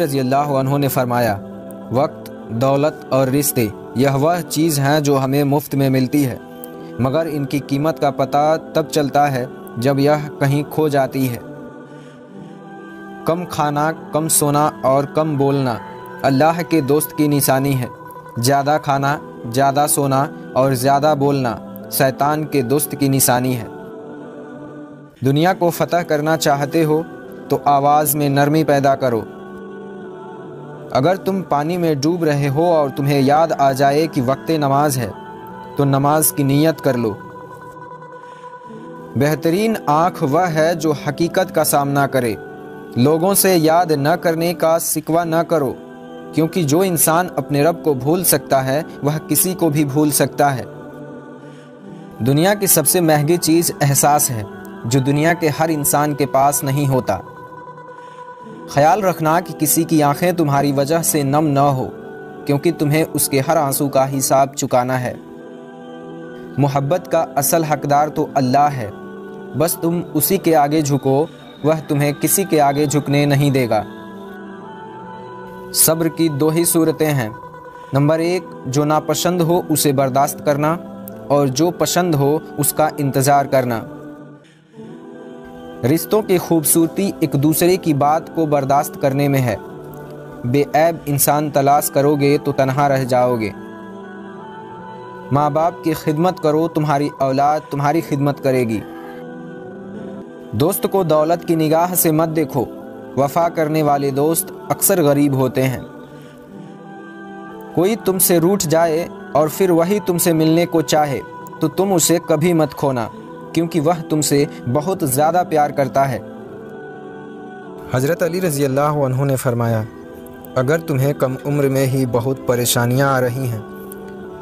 رضی اللہ عنہ نے فرمایا، وقت، دولت اور رشتے یہ وہ چیز ہیں جو ہمیں مفت میں ملتی ہے، مگر ان کی قیمت کا پتہ تب چلتا ہے جب یہ کہیں کھو جاتی ہے۔ کم کھانا، کم سونا اور کم بولنا اللہ کے دوست کی نشانی ہے۔ زیادہ کھانا، زیادہ سونا اور زیادہ بولنا شیطان کے دوست کی نشانی ہے۔ دنیا کو فتح کرنا چاہتے ہو تو آواز میں نرمی پیدا کرو۔ اگر تم پانی میں ڈوب رہے ہو اور تمہیں یاد آ جائے کہ وقت نماز ہے تو نماز کی نیت کر لو۔ بہترین آنکھ وہ ہے جو حقیقت کا سامنا کرے۔ لوگوں سے یاد نہ کرنے کا شکوہ نہ کرو، کیونکہ جو انسان اپنے رب کو بھول سکتا ہے وہ کسی کو بھی بھول سکتا ہے۔ دنیا کی سب سے مہنگی چیز احساس ہے، جو دنیا کے ہر انسان کے پاس نہیں ہوتا۔ خیال رکھنا کہ کسی کی آنکھیں تمہاری وجہ سے نم نہ ہو، کیونکہ تمہیں اس کے ہر آنسو کا حساب چکانا ہے۔ محبت کا اصل حقدار تو اللہ ہے، بس تم اسی کے آگے جھکو، وہ تمہیں کسی کے آگے جھکنے نہیں دے گا۔ صبر کی دو ہی صورتیں ہیں، نمبر 1 جو ناپسند ہو اسے برداشت کرنا، اور جو پسند ہو اس کا انتظار کرنا۔ رشتوں کی خوبصورتی ایک دوسرے کی بات کو برداشت کرنے میں ہے۔ بے عیب انسان تلاش کرو گے تو تنہا رہ جاؤ گے۔ ماں باپ کی خدمت کرو، تمہاری اولاد تمہاری خدمت کرے گی۔ دوست کو دولت کی نگاہ سے مت دیکھو، وفا کرنے والے دوست اکثر غریب ہوتے ہیں۔ کوئی تم سے روٹھ جائے اور پھر وہی تم سے ملنے کو چاہے تو تم اسے کبھی مت کھونا، کیونکہ وہ تم سے بہت زیادہ پیار کرتا ہے۔ حضرت علی رضی اللہ عنہ نے فرمایا، اگر تمہیں کم عمر میں ہی بہت پریشانیاں آ رہی ہیں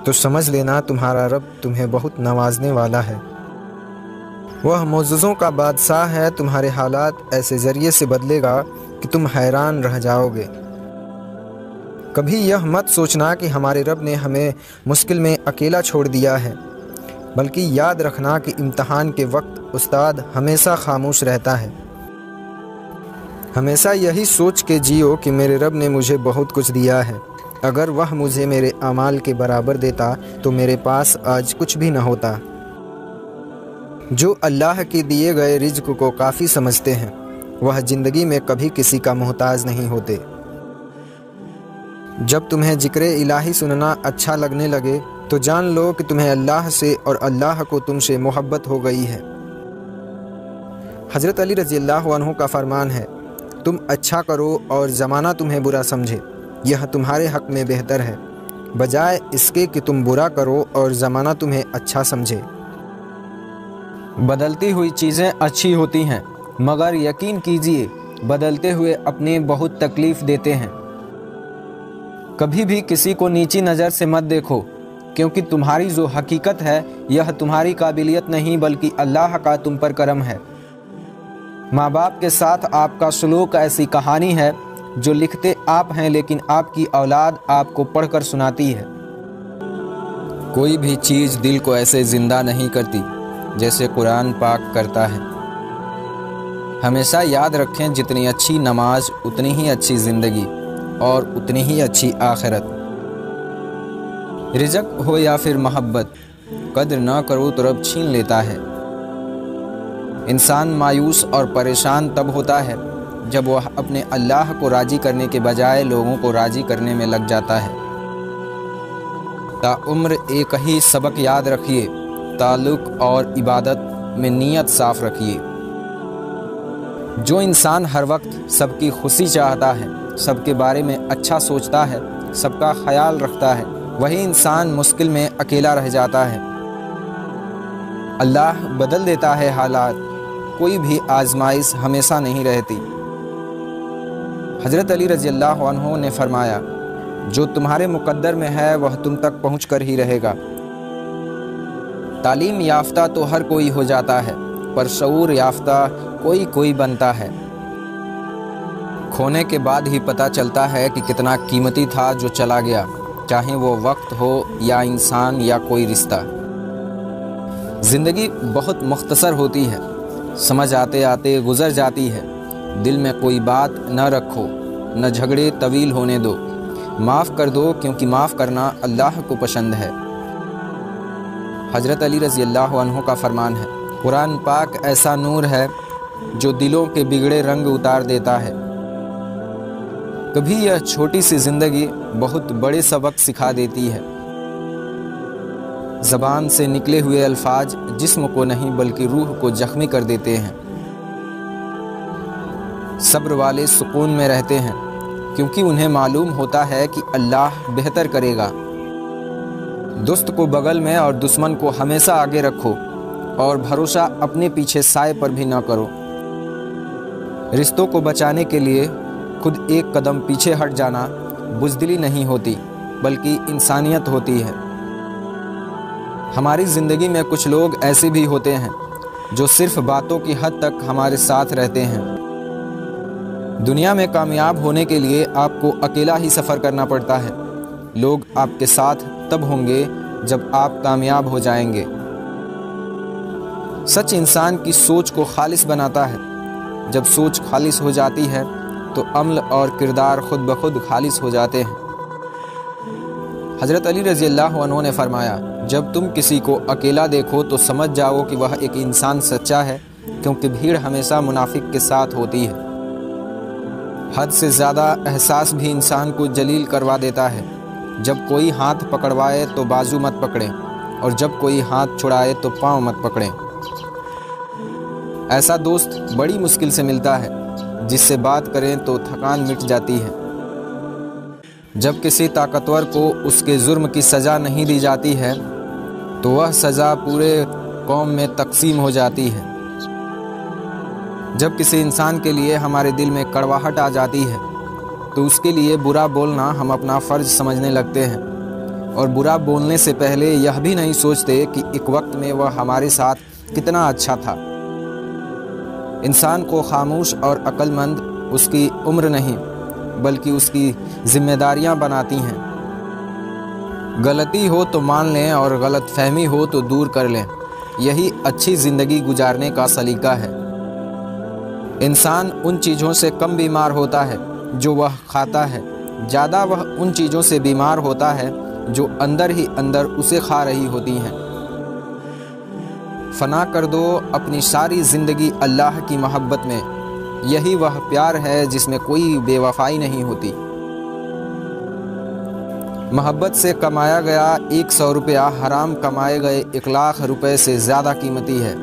تو سمجھ لینا تمہارا رب تمہیں بہت نوازنے والا ہے۔ وہ معجزوں کا بادشاہ ہے، تمہارے حالات ایسے ذریعے سے بدلے گا کہ تم حیران رہ جاؤ گے۔ کبھی یہ مت سوچنا کہ ہمارے رب نے ہمیں مشکل میں اکیلا چھوڑ دیا ہے، بلکہ یاد رکھنا کہ امتحان کے وقت استاد ہمیشہ خاموش رہتا ہے۔ ہمیشہ یہی سوچ کے جیو کہ میرے رب نے مجھے بہت کچھ دیا ہے، اگر وہ مجھے میرے اعمال کے برابر دیتا تو میرے پاس آج کچھ بھی نہ ہوتا۔ جو اللہ کے دیے گئے رزق کو کافی سمجھتے ہیں وہ زندگی میں کبھی کسی کا محتاج نہیں ہوتے۔ جب تمہیں ذکر الہی سننا اچھا لگنے لگے تو جان لو کہ تمہیں اللہ سے اور اللہ کو تم سے محبت ہو گئی ہے۔ حضرت علی رضی اللہ عنہ کا فرمان ہے، تم اچھا کرو اور زمانہ تمہیں برا سمجھے، یہ تمہارے حق میں بہتر ہے، بجائے اس کے کہ تم برا کرو اور زمانہ تمہیں اچھا سمجھے۔ بدلتی ہوئی چیزیں اچھی ہوتی ہیں، مگر یقین کیجئے بدلتے ہوئے اپنے بہت تکلیف دیتے ہیں۔ کبھی بھی کسی کو نیچی نظر سے مت دیکھو، کیونکہ تمہاری جو حقیقت ہے یہ تمہاری قابلیت نہیں بلکہ اللہ کا تم پر کرم ہے۔ ماں باپ کے ساتھ آپ کا سلوک ایسی کہانی ہے جو لکھتے آپ ہیں لیکن آپ کی اولاد آپ کو پڑھ کر سناتی ہے۔ کوئی بھی چیز دل کو ایسے زندہ نہیں کرتی جیسے قرآن پاک کرتا ہے۔ ہمیشہ یاد رکھیں، جتنی اچھی نماز اتنی ہی اچھی زندگی اور اتنی ہی اچھی آخرت۔ رزق ہو یا پھر محبت، قدر نہ کرو تو رب چھین لیتا ہے۔ انسان مایوس اور پریشان تب ہوتا ہے جب وہ اپنے اللہ کو راضی کرنے کے بجائے لوگوں کو راضی کرنے میں لگ جاتا ہے۔ تا عمر ایک ہی سبق یاد رکھیے، تعلق اور عبادت میں نیت صاف رکھیے۔ جو انسان ہر وقت سب کی خوشی چاہتا ہے، سب کے بارے میں اچھا سوچتا ہے، سب کا خیال رکھتا ہے، وہی انسان مشکل میں اکیلا رہ جاتا ہے۔ اللہ بدل دیتا ہے حالات، کوئی بھی آزمائش ہمیشہ نہیں رہتی۔ حضرت علی رضی اللہ عنہ نے فرمایا، جو تمہارے مقدر میں ہے وہ تم تک پہنچ کر ہی رہے گا۔ تعلیم یافتہ تو ہر کوئی ہو جاتا ہے، پر شعور یافتہ کوئی کوئی بنتا ہے۔ کھونے کے بعد ہی پتہ چلتا ہے کہ کتنا قیمتی تھا جو چلا گیا، چاہے وہ وقت ہو یا انسان یا کوئی رشتہ۔ زندگی بہت مختصر ہوتی ہے، سمجھ آتے آتے گزر جاتی ہے۔ دل میں کوئی بات نہ رکھو، نہ جھگڑے طویل ہونے دو، معاف کر دو کیونکہ معاف کرنا اللہ کو پسند ہے۔ حضرت علی رضی اللہ عنہ کا فرمان ہے، قرآن پاک ایسا نور ہے جو دلوں کے بگڑے رنگ اتار دیتا ہے۔ کبھی یہ چھوٹی سی زندگی بہت بڑے سبق سکھا دیتی ہے۔ زبان سے نکلے ہوئے الفاظ جسم کو نہیں بلکہ روح کو زخمی کر دیتے ہیں۔ صبر والے سکون میں رہتے ہیں کیونکہ انہیں معلوم ہوتا ہے کہ اللہ بہتر کرے گا۔ دوست کو بغل میں اور دشمن کو ہمیشہ آگے رکھو، اور بھروسہ اپنے پیچھے سائے پر بھی نہ کرو۔ رشتوں کو بچانے کے لیے خود ایک قدم پیچھے ہٹ جانا بزدلی نہیں ہوتی بلکہ انسانیت ہوتی ہے۔ ہماری زندگی میں کچھ لوگ ایسے بھی ہوتے ہیں جو صرف باتوں کی حد تک ہمارے ساتھ رہتے ہیں۔ دنیا میں کامیاب ہونے کے لیے آپ کو اکیلا ہی سفر کرنا پڑتا ہے۔ لوگ آپ کے ساتھ تب ہوں گے جب آپ کامیاب ہو جائیں گے۔ سچ انسان کی سوچ کو خالص بناتا ہے۔ جب سوچ خالص ہو جاتی ہے تو عمل اور کردار خود بخود خالص ہو جاتے ہیں۔ حضرت علی رضی اللہ عنہ نے فرمایا، جب تم کسی کو اکیلا دیکھو تو سمجھ جاؤ کہ وہ ایک انسان سچا ہے، کیونکہ بھیڑ ہمیشہ منافق کے ساتھ ہوتی ہے۔ حد سے زیادہ احساس بھی انسان کو جلیل کروا دیتا ہے۔ جب کوئی ہاتھ پکڑوائے تو بازو مت پکڑیں، اور جب کوئی ہاتھ چھڑائے تو پاؤں مت پکڑیں۔ ایسا دوست بڑی مشکل سے ملتا ہے جس سے بات کریں تو تھکان مٹ جاتی ہے۔ جب کسی طاقتور کو اس کے جرم کی سزا نہیں دی جاتی ہے تو وہ سزا پورے قوم میں تقسیم ہو جاتی ہے۔ جب کسی انسان کے لیے ہمارے دل میں کڑواہٹ آ جاتی ہے تو اس کے لیے برا بولنا ہم اپنا فرض سمجھنے لگتے ہیں، اور برا بولنے سے پہلے یہ بھی نہیں سوچتے کہ ایک وقت میں وہ ہمارے ساتھ کتنا اچھا تھا۔ انسان کو خاموش اور عقل مند اس کی عمر نہیں بلکہ اس کی ذمہ داریاں بناتی ہیں۔ غلطی ہو تو مان لیں اور غلط فہمی ہو تو دور کر لیں، یہی اچھی زندگی گزارنے کا سلیقہ ہے۔ انسان ان چیزوں سے کم بیمار ہوتا ہے جو وہ کھاتا ہے، زیادہ وہ ان چیزوں سے بیمار ہوتا ہے جو اندر ہی اندر اسے کھا رہی ہوتی ہیں۔ فنا کر دو اپنی ساری زندگی اللہ کی محبت میں، یہی وہ پیار ہے جس میں کوئی بے وفائی نہیں ہوتی۔ محبت سے کمایا گیا 100 روپیہ حرام کمائے گئے 1,00,000 روپے سے زیادہ قیمتی ہے۔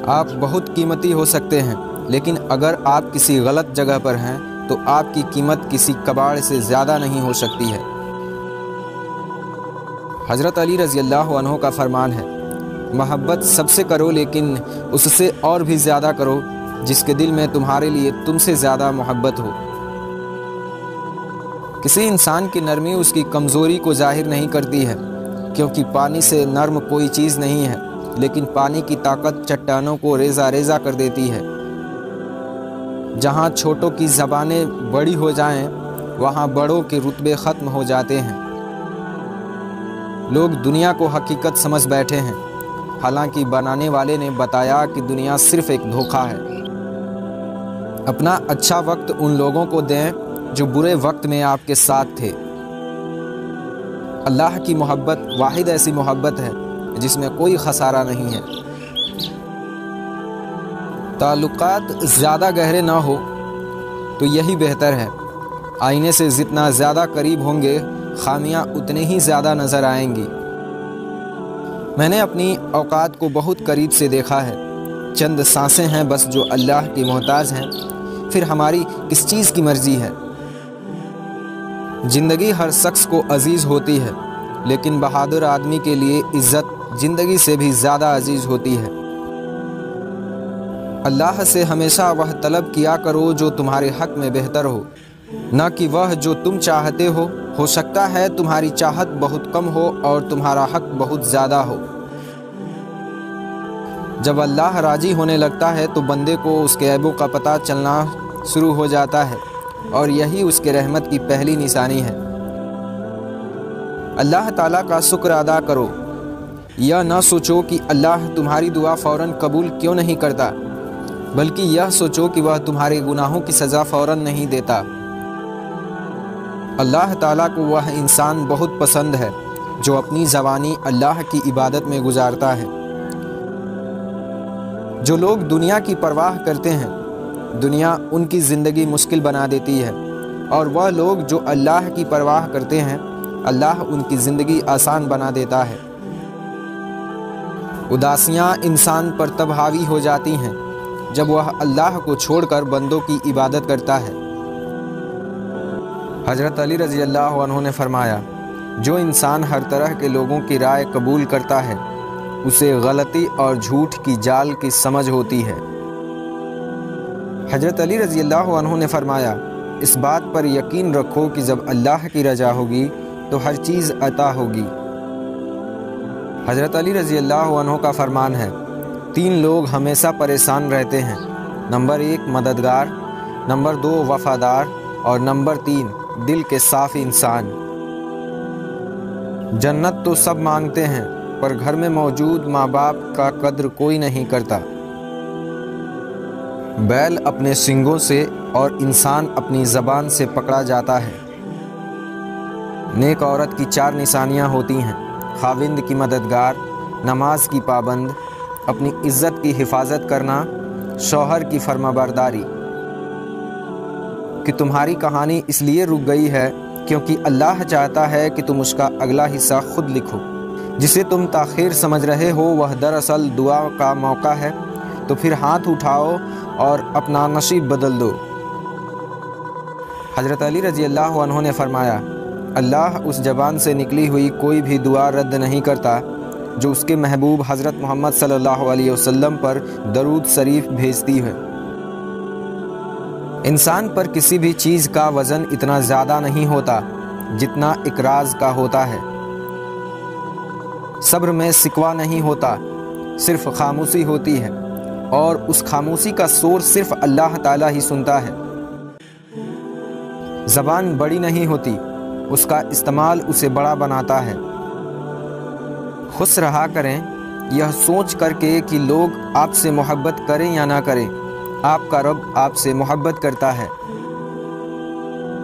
آپ بہت قیمتی ہو سکتے ہیں، لیکن اگر آپ کسی غلط جگہ پر ہیں تو آپ کی قیمت کسی کباڑ سے زیادہ نہیں ہو سکتی ہے۔ حضرت علی رضی اللہ عنہ کا فرمان ہے، محبت سب سے کرو لیکن اس سے اور بھی زیادہ کرو جس کے دل میں تمہارے لیے تم سے زیادہ محبت ہو۔ کسی انسان کی نرمی اس کی کمزوری کو ظاہر نہیں کرتی ہے، کیونکہ پانی سے نرم کوئی چیز نہیں ہے، لیکن پانی کی طاقت چٹانوں کو ریزہ ریزہ کر دیتی ہے۔ جہاں چھوٹوں کی زبانیں بڑی ہو جائیں وہاں بڑوں کے رتبے ختم ہو جاتے ہیں۔ لوگ دنیا کو حقیقت سمجھ بیٹھے ہیں، حالانکہ بنانے والے نے بتایا کہ دنیا صرف ایک دھوکہ ہے۔ اپنا اچھا وقت ان لوگوں کو دیں جو برے وقت میں آپ کے ساتھ تھے۔ اللہ کی محبت واحد ایسی محبت ہے جس میں کوئی خسارہ نہیں ہے۔ تعلقات زیادہ گہرے نہ ہو تو یہی بہتر ہے۔ آئینے سے جتنا زیادہ قریب ہوں گے خامیاں اتنے ہی زیادہ نظر آئیں گی۔ میں نے اپنی اوقات کو بہت قریب سے دیکھا ہے۔ چند سانسیں ہیں بس جو اللہ کی محتاج ہیں، پھر ہماری کس چیز کی مرضی ہے۔ زندگی ہر شخص کو عزیز ہوتی ہے، لیکن بہادر آدمی کے لیے عزت زندگی سے بھی زیادہ عزیز ہوتی ہے۔ اللہ سے ہمیشہ وہ طلب کیا کرو جو تمہارے حق میں بہتر ہو، نہ کہ وہ جو تم چاہتے ہو۔ ہو سکتا ہے تمہاری چاہت بہت کم ہو اور تمہارا حق بہت زیادہ ہو۔ جب اللہ راضی ہونے لگتا ہے تو بندے کو اس کے عیبوں کا پتہ چلنا شروع ہو جاتا ہے، اور یہی اس کے رحمت کی پہلی نشانی ہے۔ اللہ تعالیٰ کا شکر ادا کرو، یہ نہ سوچو کہ اللہ تمہاری دعا فوراً قبول کیوں نہیں کرتا۔ بلکہ یہ سوچو کہ وہ تمہارے گناہوں کی سزا فوراً نہیں دیتا۔ اللہ تعالیٰ کو وہ انسان بہت پسند ہے جو اپنی زبانی اللہ کی عبادت میں گزارتا ہے۔ جو لوگ دنیا کی پرواہ کرتے ہیں، دنیا ان کی زندگی مشکل بنا دیتی ہے، اور وہ لوگ جو اللہ کی پرواہ کرتے ہیں، اللہ ان کی زندگی آسان بنا دیتا ہے۔ اداسیاں انسان پر تب حاوی ہو جاتی ہیں جب وہ اللہ کو چھوڑ کر بندوں کی عبادت کرتا ہے۔ حضرت علی رضی اللہ عنہ نے فرمایا، جو انسان ہر طرح کے لوگوں کی رائے قبول کرتا ہے اسے غلطی اور جھوٹ کی جال کی سمجھ ہوتی ہے۔ حضرت علی رضی اللہ عنہ نے فرمایا، اس بات پر یقین رکھو کہ جب اللہ کی رضا ہوگی تو ہر چیز عطا ہوگی۔ حضرت علی رضی اللہ عنہ کا فرمان ہے، 3 لوگ ہمیشہ پریشان رہتے ہیں، نمبر 1 مددگار، نمبر 2 وفادار، اور نمبر 3 دل کے صاف انسان۔ جنت تو سب مانگتے ہیں پر گھر میں موجود ماں باپ کا قدر کوئی نہیں کرتا۔ بیل اپنے سنگوں سے اور انسان اپنی زبان سے پکڑا جاتا ہے۔ نیک عورت کی 4 نشانیاں ہوتی ہیں: خاوند کی مددگار، نماز کی پابند، اپنی عزت کی حفاظت کرنا، شوہر کی فرمانبرداری۔ کہ تمہاری کہانی اس لیے رک گئی ہے کیونکہ اللہ چاہتا ہے کہ تم اس کا اگلا حصہ خود لکھو۔ جسے تم تاخیر سمجھ رہے ہو وہ دراصل دعا کا موقع ہے، تو پھر ہاتھ اٹھاؤ اور اپنا نصیب بدل دو۔ حضرت علی رضی اللہ عنہ نے فرمایا، اللہ اس زبان سے نکلی ہوئی کوئی بھی دعا رد نہیں کرتا جو اس کے محبوب حضرت محمد صلی اللہ علیہ وسلم پر درود شریف بھیجتی ہے۔ انسان پر کسی بھی چیز کا وزن اتنا زیادہ نہیں ہوتا جتنا اقراض کا ہوتا ہے۔ صبر میں شکوہ نہیں ہوتا، صرف خاموشی ہوتی ہے، اور اس خاموشی کا شور صرف اللہ تعالیٰ ہی سنتا ہے۔ زبان بڑی نہیں ہوتی، اس کا استعمال اسے بڑا بناتا ہے۔ خوش رہا کریں یہ سوچ کر کے کہ لوگ آپ سے محبت کریں یا نہ کریں، آپ کا رب آپ سے محبت کرتا ہے۔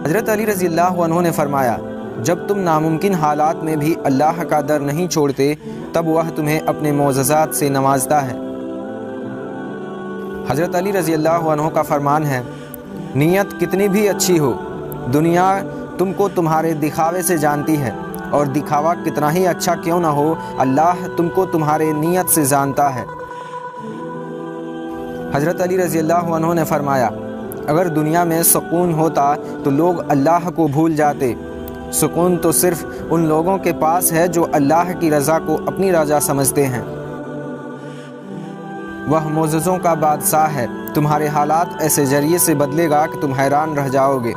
حضرت علی رضی اللہ عنہ نے فرمایا، جب تم ناممکن حالات میں بھی اللہ کا در نہیں چھوڑتے تب وہ تمہیں اپنے معجزات سے نوازتا ہے۔ حضرت علی رضی اللہ عنہ کا فرمان ہے، نیت کتنی بھی اچھی ہو، دنیا تم کو تمہارے دکھاوے سے جانتی ہے، اور دکھاوا کتنا ہی اچھا کیوں نہ ہو، اللہ تم کو تمہارے نیت سے جانتا ہے۔ حضرت علی رضی اللہ عنہ نے فرمایا، اگر دنیا میں سکون ہوتا تو لوگ اللہ کو بھول جاتے۔ سکون تو صرف ان لوگوں کے پاس ہے جو اللہ کی رضا کو اپنی رضا سمجھتے ہیں۔ وہ معجزوں کا بادشاہ ہے، تمہارے حالات ایسے ذریعے سے بدلے گا کہ تم حیران رہ جاؤ گے۔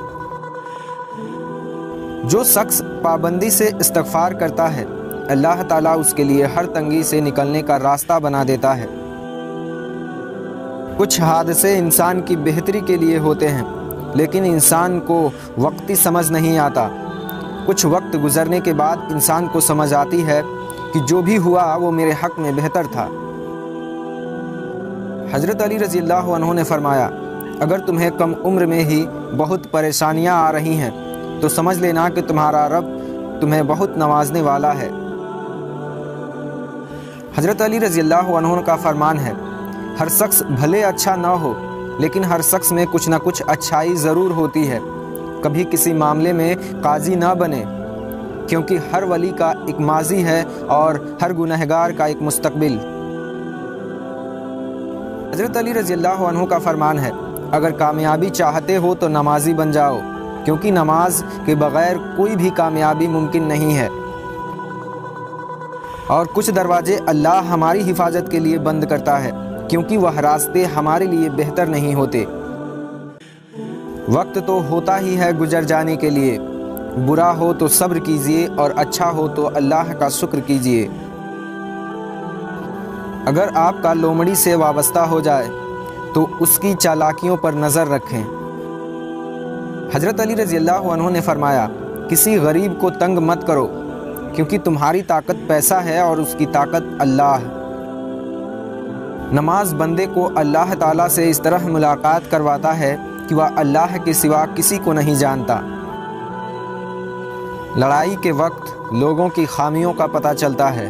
جو شخص پابندی سے استغفار کرتا ہے، اللہ تعالیٰ اس کے لیے ہر تنگی سے نکلنے کا راستہ بنا دیتا ہے۔ کچھ حادثے انسان کی بہتری کے لیے ہوتے ہیں، لیکن انسان کو وقتی سمجھ نہیں آتا۔ کچھ وقت گزرنے کے بعد انسان کو سمجھ آتی ہے کہ جو بھی ہوا وہ میرے حق میں بہتر تھا۔ حضرت علی رضی اللہ عنہ نے فرمایا، اگر تمہیں کم عمر میں ہی بہت پریشانیاں آ رہی ہیں تو سمجھ لینا کہ تمہارا رب تمہیں بہت نوازنے والا ہے۔ حضرت علی رضی اللہ عنہ کا فرمان ہے، ہر شخص بھلے اچھا نہ ہو لیکن ہر شخص میں کچھ نہ کچھ اچھائی ضرور ہوتی ہے۔ کبھی کسی معاملے میں قاضی نہ بنے، کیونکہ ہر ولی کا ایک ماضی ہے اور ہر گنہگار کا ایک مستقبل۔ حضرت علی رضی اللہ عنہ کا فرمان ہے، اگر کامیابی چاہتے ہو تو نمازی بن جاؤ، کیونکہ نماز کے بغیر کوئی بھی کامیابی ممکن نہیں ہے۔ اور کچھ دروازے اللہ ہماری حفاظت کے لیے بند کرتا ہے، کیونکہ وہ راستے ہمارے لیے بہتر نہیں ہوتے۔ وقت تو ہوتا ہی ہے گزر جانے کے لیے، برا ہو تو صبر کیجیے اور اچھا ہو تو اللہ کا شکر کیجیے۔ اگر آپ کا لومڑی سے وابستہ ہو جائے تو اس کی چالاکیوں پر نظر رکھیں۔ حضرت علی رضی اللہ عنہ نے فرمایا، کسی غریب کو تنگ مت کرو، کیونکہ تمہاری طاقت پیسہ ہے اور اس کی طاقت اللہ ہے۔ نماز بندے کو اللہ تعالیٰ سے اس طرح ملاقات کرواتا ہے کہ وہ اللہ کے سوا کسی کو نہیں جانتا۔ لڑائی کے وقت لوگوں کی خامیوں کا پتہ چلتا ہے،